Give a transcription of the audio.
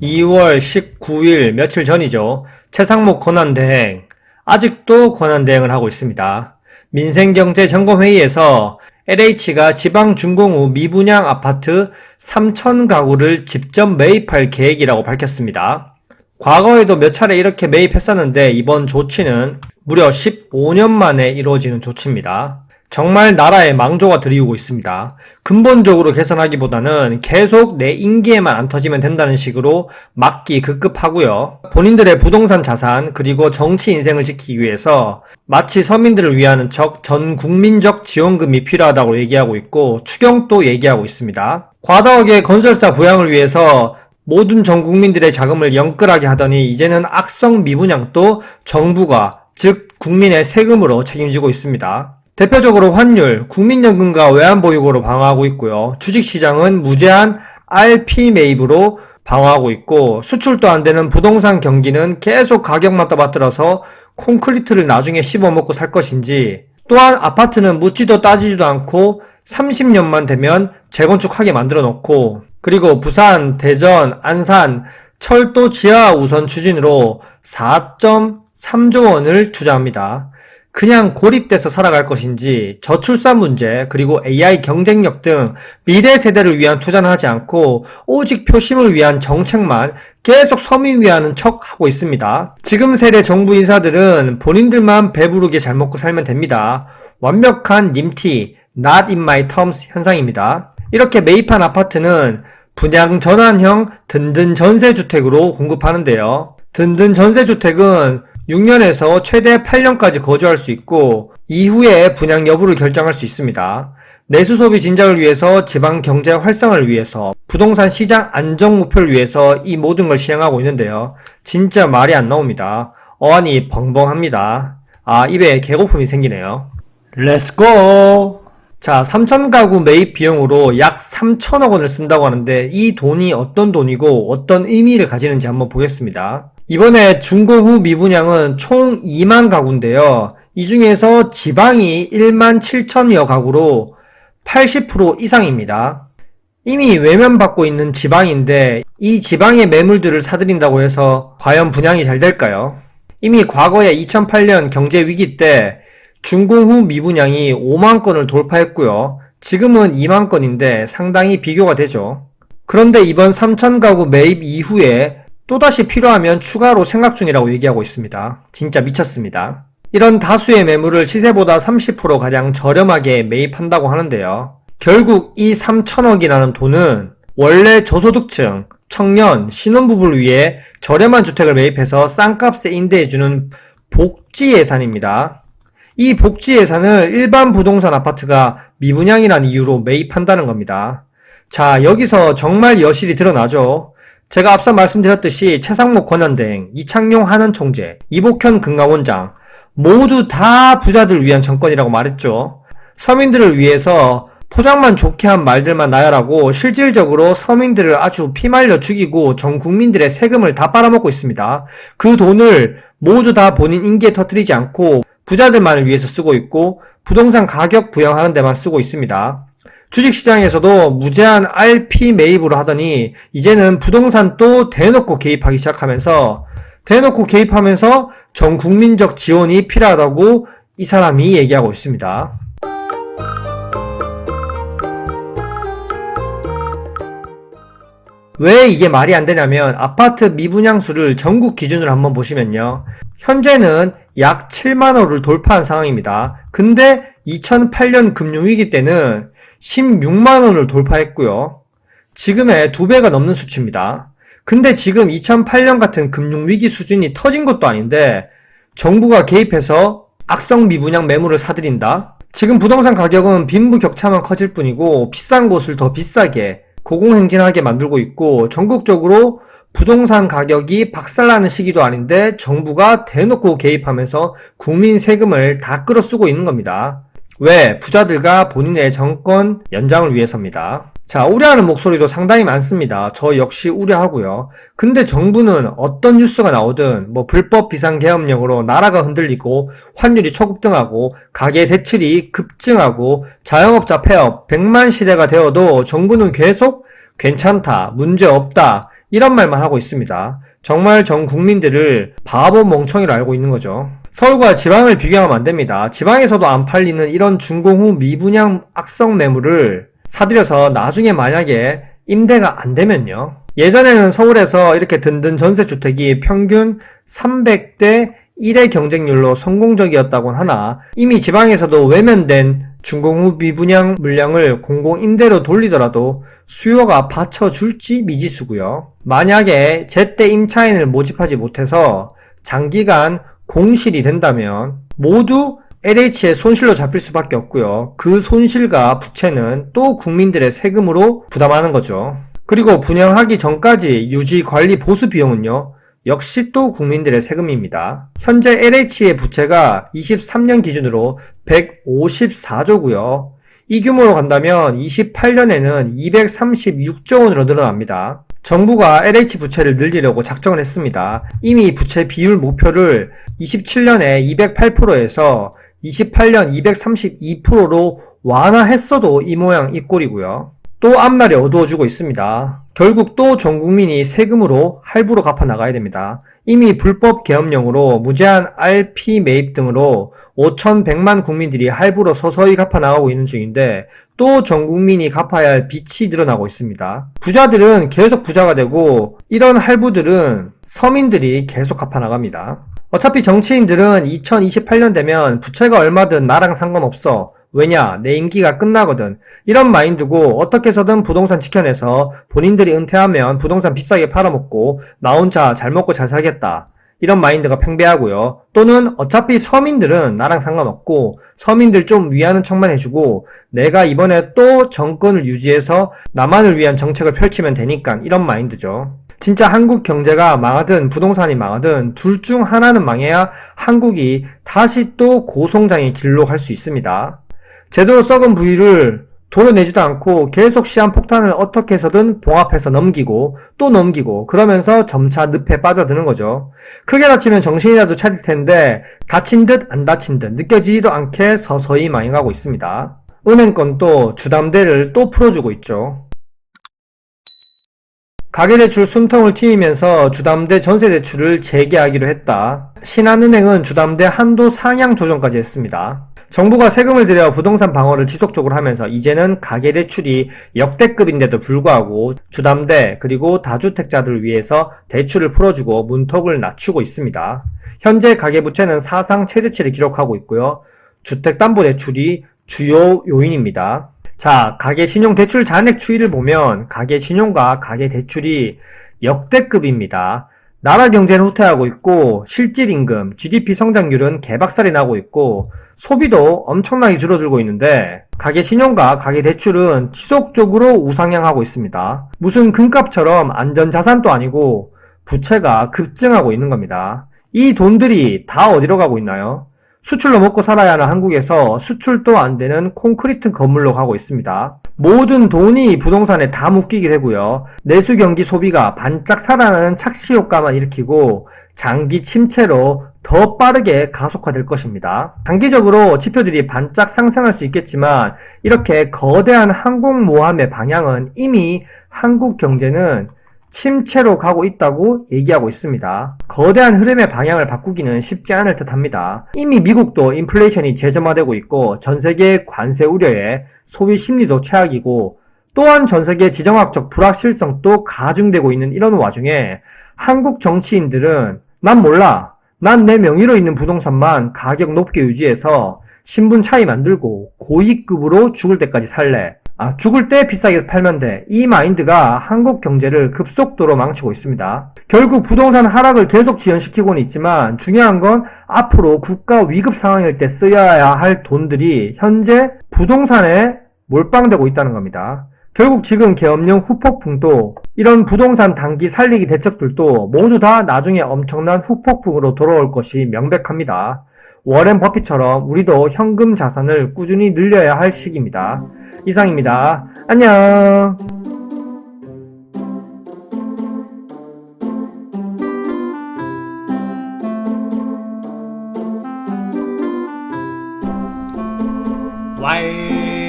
2월 19일 며칠 전이죠. 최상목 권한대행, 아직도 권한대행을 하고 있습니다. 민생경제점검회의에서 LH가 지방준공 후 미분양 아파트 3,000가구를 직접 매입할 계획이라고 밝혔습니다. 과거에도 몇 차례 이렇게 매입했었는데 이번 조치는 무려 15년 만에 이루어지는 조치입니다. 정말 나라에 망조가 들이우고 있습니다. 근본적으로 개선하기보다는 계속 내 인기에만 안 터지면 된다는 식으로 막기 급급하고요. 본인들의 부동산 자산 그리고 정치 인생을 지키기 위해서 마치 서민들을 위하는 척 전 국민적 지원금이 필요하다고 얘기하고 있고 추경도 얘기하고 있습니다. 과다하게 건설사 부양을 위해서 모든 전 국민들의 자금을 영끌하게 하더니 이제는 악성 미분양도 정부가 즉 국민의 세금으로 책임지고 있습니다. 대표적으로 환율, 국민연금과 외환보유고로 방어하고 있고요. 주식시장은 무제한 RP 매입으로 방어하고 있고 수출도 안 되는 부동산 경기는 계속 가격만 떠받들어서 콘크리트를 나중에 씹어먹고 살 것인지 또한 아파트는 묻지도 따지지도 않고 30년만 되면 재건축하게 만들어 놓고 그리고 부산, 대전, 안산, 철도 지하 우선 추진으로 4.3조 원을 투자합니다. 그냥 고립돼서 살아갈 것인지 저출산 문제 그리고 AI 경쟁력 등 미래 세대를 위한 투자는 하지 않고 오직 표심을 위한 정책만 계속 서민 위하는 척 하고 있습니다. 지금 세대 정부 인사들은 본인들만 배부르게 잘 먹고 살면 됩니다. 완벽한 님티, not in my terms 현상입니다. 이렇게 매입한 아파트는 분양 전환형 든든 전세주택으로 공급하는데요. 든든 전세주택은 6년에서 최대 8년까지 거주할 수 있고 이후에 분양 여부를 결정할 수 있습니다. 내수 소비 진작을 위해서 지방 경제 활성화를 위해서 부동산 시장 안정 목표를 위해서 이 모든 걸 시행하고 있는데요. 진짜 말이 안 나옵니다. 어안이 벙벙합니다. 입에 개고픔이 생기네요. 렛츠고! 자, 3,000가구 매입 비용으로 약 3천억 원을 쓴다고 하는데 이 돈이 어떤 돈이고 어떤 의미를 가지는지 한번 보겠습니다. 이번에 준공 후 미분양은 총 2만 가구인데요. 이 중에서 지방이 1만 7천여 가구로 80% 이상입니다. 이미 외면받고 있는 지방인데 이 지방의 매물들을 사들인다고 해서 과연 분양이 잘 될까요? 이미 과거에 2008년 경제 위기 때 준공 후 미분양이 5만 건을 돌파했고요. 지금은 2만 건인데 상당히 비교가 되죠. 그런데 이번 3,000가구 매입 이후에 또다시 필요하면 추가로 생각 중이라고 얘기하고 있습니다. 진짜 미쳤습니다. 이런 다수의 매물을 시세보다 30%가량 저렴하게 매입한다고 하는데요. 결국 이 3천억이라는 돈은 원래 저소득층, 청년, 신혼부부를 위해 저렴한 주택을 매입해서 싼 값에 임대해주는 복지 예산입니다. 이 복지 예산을 일반 부동산 아파트가 미분양이라는 이유로 매입한다는 겁니다. 자, 여기서 정말 여실히 드러나죠. 제가 앞서 말씀드렸듯이 최상목 권한대행, 이창용 한은총재, 이복현 금감원장 모두 다 부자들 위한 정권이라고 말했죠. 서민들을 위해서 포장만 좋게 한 말들만 나열하고 실질적으로 서민들을 아주 피말려 죽이고 전 국민들의 세금을 다 빨아먹고 있습니다. 그 돈을 모두 다 본인 인기에 터뜨리지 않고 부자들만을 위해서 쓰고 있고 부동산 가격 부양하는 데만 쓰고 있습니다. 주식시장에서도 무제한 RP 매입으로 하더니 이제는 부동산도 대놓고 개입하기 시작하면서 전 국민적 지원이 필요하다고 이 사람이 얘기하고 있습니다. 왜 이게 말이 안 되냐면 아파트 미분양수를 전국 기준으로 한번 보시면요. 현재는 약 7만 호를 돌파한 상황입니다. 근데 2008년 금융위기 때는 16만 원을 돌파했고요. 지금의 2배가 넘는 수치입니다. 근데 지금 2008년 같은 금융위기 수준이 터진 것도 아닌데 정부가 개입해서 악성 미분양 매물을 사들인다? 지금 부동산 가격은 빈부격차만 커질 뿐이고 비싼 곳을 더 비싸게 고공행진하게 만들고 있고 전국적으로 부동산 가격이 박살나는 시기도 아닌데 정부가 대놓고 개입하면서 국민 세금을 다 끌어쓰고 있는 겁니다. 왜? 부자들과 본인의 정권 연장을 위해서입니다. 자, 우려하는 목소리도 상당히 많습니다. 저 역시 우려하고요. 근데 정부는 어떤 뉴스가 나오든 불법 비상계엄령으로 나라가 흔들리고 환율이 초급등하고 가계 대출이 급증하고 자영업자 폐업 100만 시대가 되어도 정부는 계속 괜찮다, 문제 없다 이런 말만 하고 있습니다. 정말 전 국민들을 바보 멍청이로 알고 있는 거죠. 서울과 지방을 비교하면 안 됩니다. 지방에서도 안 팔리는 이런 준공 후 미분양 악성 매물을 사들여서 나중에 만약에 임대가 안 되면요. 예전에는 서울에서 이렇게 든든 전세주택이 평균 300대 1의 경쟁률로 성공적이었다곤 하나 이미 지방에서도 외면된 준공 후 미분양 물량을 공공임대로 돌리더라도 수요가 받쳐줄지 미지수고요. 만약에 제때 임차인을 모집하지 못해서 장기간 공실이 된다면 모두 LH의 손실로 잡힐 수밖에 없고요. 그 손실과 부채는 또 국민들의 세금으로 부담하는 거죠. 그리고 분양하기 전까지 유지, 관리, 보수 비용은요. 역시 또 국민들의 세금입니다. 현재 LH의 부채가 23년 기준으로 154조고요. 이 규모로 간다면 28년에는 236조 원으로 늘어납니다. 정부가 LH 부채를 늘리려고 작정을 했습니다. 이미 부채 비율 목표를 27년에 208%에서 28년 232%로 완화했어도 이 모양 이 꼴이고요. 또 앞날이 어두워지고 있습니다. 결국 또 전 국민이 세금으로 할부로 갚아 나가야 됩니다. 이미 불법 계엄령으로 무제한 RP 매입 등으로 5,100만 국민들이 할부로 서서히 갚아 나가고 있는 중인데 또 전 국민이 갚아야 할 빚이 늘어나고 있습니다. 부자들은 계속 부자가 되고 이런 할부들은 서민들이 계속 갚아 나갑니다. 어차피 정치인들은 2028년 되면 부채가 얼마든 나랑 상관없어. 왜냐? 내 임기가 끝나거든. 이런 마인드고 어떻게 해서든 부동산 지켜내서 본인들이 은퇴하면 부동산 비싸게 팔아먹고 나 혼자 잘 먹고 잘 살겠다. 이런 마인드가 팽배하고요. 또는 어차피 서민들은 나랑 상관없고 서민들 좀 위하는 척만 해주고 내가 이번에 또 정권을 유지해서 나만을 위한 정책을 펼치면 되니까 이런 마인드죠. 진짜 한국 경제가 망하든 부동산이 망하든 둘 중 하나는 망해야 한국이 다시 또 고성장의 길로 갈 수 있습니다. 제대로 썩은 부위를 도려내지도 않고 계속 시한폭탄을 어떻게 해서든 봉합해서 넘기고 또 넘기고 그러면서 점차 늪에 빠져드는 거죠. 크게 다치면 정신이라도 차릴 텐데 다친 듯 안 다친 듯 느껴지지도 않게 서서히 망해가고 있습니다. 은행권도 주담대를 또 풀어주고 있죠. 가계대출 숨통을 틔우면서 주담대 전세대출을 재개하기로 했다. 신한은행은 주담대 한도 상향 조정까지 했습니다. 정부가 세금을 들여 부동산 방어를 지속적으로 하면서 이제는 가계대출이 역대급인데도 불구하고 주담대 그리고 다주택자들을 위해서 대출을 풀어주고 문턱을 낮추고 있습니다. 현재 가계부채는 사상 최대치를 기록하고 있고요. 주택담보대출이 주요 요인입니다. 자, 가계신용대출 잔액 추이를 보면 가계신용과 가계대출이 역대급입니다. 나라 경제는 후퇴하고 있고 실질임금, GDP 성장률은 개박살이 나고 있고 소비도 엄청나게 줄어들고 있는데 가계신용과 가계대출은 지속적으로 우상향하고 있습니다. 무슨 금값처럼 안전자산도 아니고 부채가 급증하고 있는 겁니다. 이 돈들이 다 어디로 가고 있나요? 수출로 먹고 살아야 하는 한국에서 수출도 안 되는 콘크리트 건물로 가고 있습니다. 모든 돈이 부동산에 다 묶이게 되고요. 내수 경기 소비가 반짝 살아나는 착시 효과만 일으키고 장기 침체로 더 빠르게 가속화될 것입니다. 단기적으로 지표들이 반짝 상승할 수 있겠지만 이렇게 거대한 항공모함의 방향은 이미 한국 경제는 침체로 가고 있다고 얘기하고 있습니다. 거대한 흐름의 방향을 바꾸기는 쉽지 않을 듯 합니다. 이미 미국도 인플레이션이 재점화되고 있고 전세계 관세 우려에 소비 심리도 최악이고 또한 전세계 지정학적 불확실성도 가중되고 있는 이런 와중에 한국 정치인들은 난 몰라. 난 내 명의로 있는 부동산만 가격 높게 유지해서 신분 차이 만들고 고위급으로 죽을 때까지 살래. 죽을 때 비싸게 팔면 돼. 이 마인드가 한국 경제를 급속도로 망치고 있습니다. 결국 부동산 하락을 계속 지연시키고는 있지만 중요한 건 앞으로 국가 위급 상황일 때 쓰여야 할 돈들이 현재 부동산에 몰빵되고 있다는 겁니다. 결국 지금 계엄령 후폭풍도 이런 부동산 단기 살리기 대책들도 모두 다 나중에 엄청난 후폭풍으로 돌아올 것이 명백합니다. 워렌 버핏처럼 우리도 현금 자산을 꾸준히 늘려야 할 시기입니다. 이상입니다. 안녕. 와이